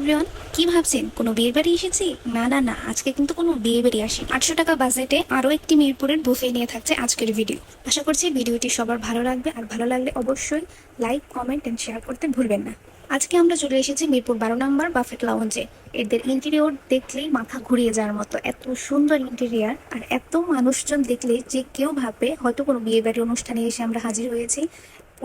Everyone, কি ভাবছেন কোনো বিয়ের বাড়ি এসেছি? না না না, আজকে কিন্তু কোনো বিয়ে বাড়ি আসি। 800 টাকা বাজেটে আরো একটি মিরপুরের বুফে নিয়ে থাকছে আজকের ভিডিও। আশা করছি ভিডিওটি সবার ভালো লাগবে, আর ভালো লাগলে অবশ্যই লাইক, কমেন্ট এন্ড শেয়ার করতে ভুলবেন না। আজকে আমরা চলে এসেছি মিরপুর 12 নম্বর বাফেট লাউঞ্জে। এদের ইন্টেরিয়র দেখলেই মাথা ঘুরিয়ে যাওয়ার মতো, এত সুন্দর ইন্টেরিয়ার আর এত মানুষজন দেখলে যে কেউ ভাববে হয়তো কোনো বিয়ে বাড়ি অনুষ্ঠানে এসে আমরা হাজির হয়েছি।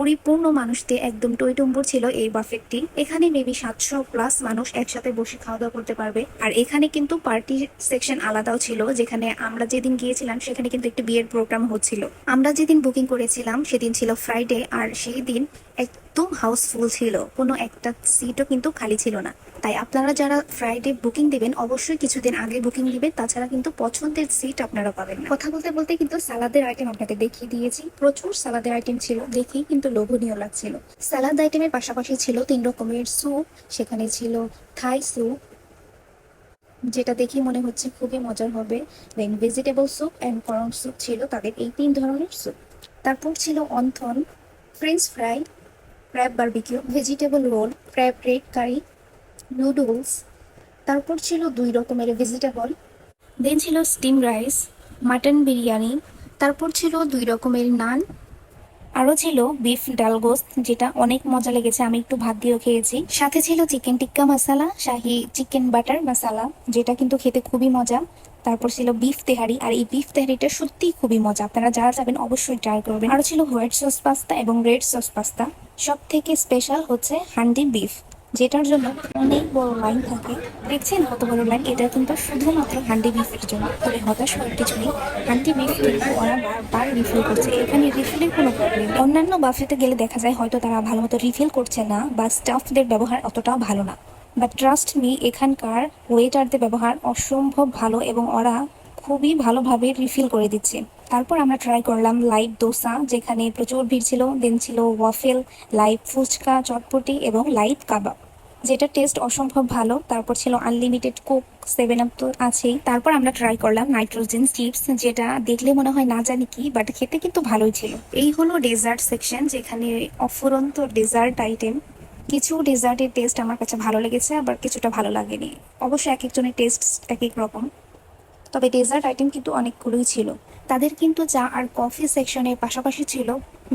পরিপূর্ণ মানুষ দিয়ে একদম টইটুম্বুর ছিল এই বাফেটটি। এখানে মেবি 700+ মানুষ একসাথে বসে খাওয়া দাওয়া করতে পারবে। আর এখানে কিন্তু পার্টি সেকশন আলাদাও ছিল, যেখানে আমরা যেদিন গিয়েছিলাম সেখানে কিন্তু একটি বিয়ের প্রোগ্রাম হচ্ছিল। আমরা যেদিন বুকিং করেছিলাম সেদিন ছিল ফ্রাইডে, আর সেই দিন একদম হাউসফুল ছিল, কোনো একটা সিটও কিন্তু খালি ছিল না। তাই আপনারা যারা ফ্রাইডে বুকিং দিবেন অবশ্যই কিছুদিন আগে বুকিং দিবেন, তাছাড়া কিন্তু পছন্দের সিট আপনারা পাবেন না। কথা বলতে বলতে কিন্তু সালাদের আইটেম আপনাদের দেখিয়ে দিয়েছি। প্রচুর সালাদের আইটেম ছিল, দেখেই কিন্তু লোভনীয় লাগছিল। সালাদ আইটেমের পাশাপাশি ছিল 3 রকমের স্যুপ। সেখানে ছিল থাই স্যুপ, যেটা দেখে মনে হচ্ছে খুবই মজার হবে। Then vegetable soup and corn soup ছিল তাদের এই 3 ধরনের স্যুপ। তারপর ছিল wonton, French fry, crab barbecue, vegetable roll, crab red curry, noodles. তারপর ছিল 2 রকমের ভেজিটেবল। দেন ছিল স্টিম রাইস, মাটন বিরিয়ানি। তারপর ছিল 2 রকমের নান। আরও ছিল বিফ ডালগোস্ত, যেটা অনেক মজা লেগেছে, আমি একটু ভাত দিয়েও খেয়েছি। সাথে ছিল চিকেন টিক্কা মশালা, শাহি চিকেন বাটার মশালা, যেটা কিন্তু খেতে খুবই মজা। তারপর ছিল বিফ তেহারি, আর এই বিফ তেহারিটা সত্যিই খুবই মজা, আপনারা যারা যাবেন অবশ্যই ট্রাই করবেন। আরও ছিল হোয়াইট সস পাস্তা এবং রেড সস পাস্তা। সব থেকে স্পেশাল হচ্ছে হান্ডি বিফ, যেটার জন্য অনেক বড় লাইন থাকে। দেখছেন কত বড় লাইন? এটা কিন্তু শুধুমাত্র হান্ডি বিফের জন্য। তবে হতাশ হওয়ার কিছু নেই, হান্ডি বিফ কিন্তু ওরা বারবার রিফিল করছে, এখানে রিফিলের কোনো প্রবলেম। অন্যান্য বাফেতে গেলে দেখা যায় হয়তো তারা ভালো মতো রিফিল করছে না, বা স্টাফদের ব্যবহার অতটাও ভালো না। বাট ট্রাস্ট মি, এখানকার ওয়েটারদের ব্যবহার অসম্ভব ভালো এবং ওরা খুবই ভালোভাবে রিফিল করে দিচ্ছে। তারপর আমরা ট্রাই করলাম লাইভ দোসা, যেখানে প্রচুর ভিড় ছিল। দেন ছিল ওয়াফেল, লাইভ ফুচকা, চটপটি এবং লাইভ কাবাব, যেটা টেস্ট অসম্ভব ভালো। তারপর ছিল আনলিমিটেড কোক, 7 আপ তো আছেই। তারপর আমরা ট্রাই করলাম নাইট্রোজেন চিপস, যেটা দেখলে মনে হয় না জানি কি, বাট খেতে কিন্তু ভালোই ছিল। এই হলো ডেজার্ট সেকশন, যেখানে অফুরন্ত ডেজার্ট আইটেম। কিছু ডেজার্টের টেস্ট আমার কাছে ভালো লেগেছে, আবার কিছুটা ভালো লাগেনি। অবশ্যই এক একজনের টেস্ট এক এক রকম, তবে ডেজার্ট আইটেম কিন্তু অনেকগুলোই ছিল। তাদের কিন্তু চা আর কফি সেকশনের পাশাপাশি ছিল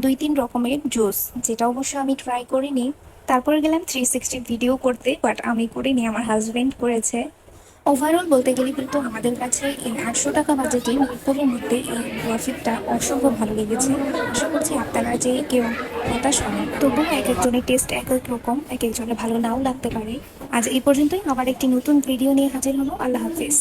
2-3 রকমের জুস, যেটা অবশ্য আমি ট্রাই করিনি। তারপর গেলাম 360 ভিডিও করতে, বাট আমি করিনি, আমার হাজবেন্ড করেছে। ওভারঅল বলতে গেলে কিন্তু আমাদের কাছে এই 800 টাকা বাজেটে মিরপুরের মধ্যে এই প্রফিটটা অসম্ভব ভালো লেগেছে। আশা করছি আপনারা যে কেউ হতাশ হবেন। তবুও এক একজনের টেস্ট এক এক রকম, এক একজনের ভালো নাও লাগতে পারে। আজ এই পর্যন্তই, আবার একটি নতুন ভিডিও নিয়ে হাজির হলো। আল্লাহ হাফিজ।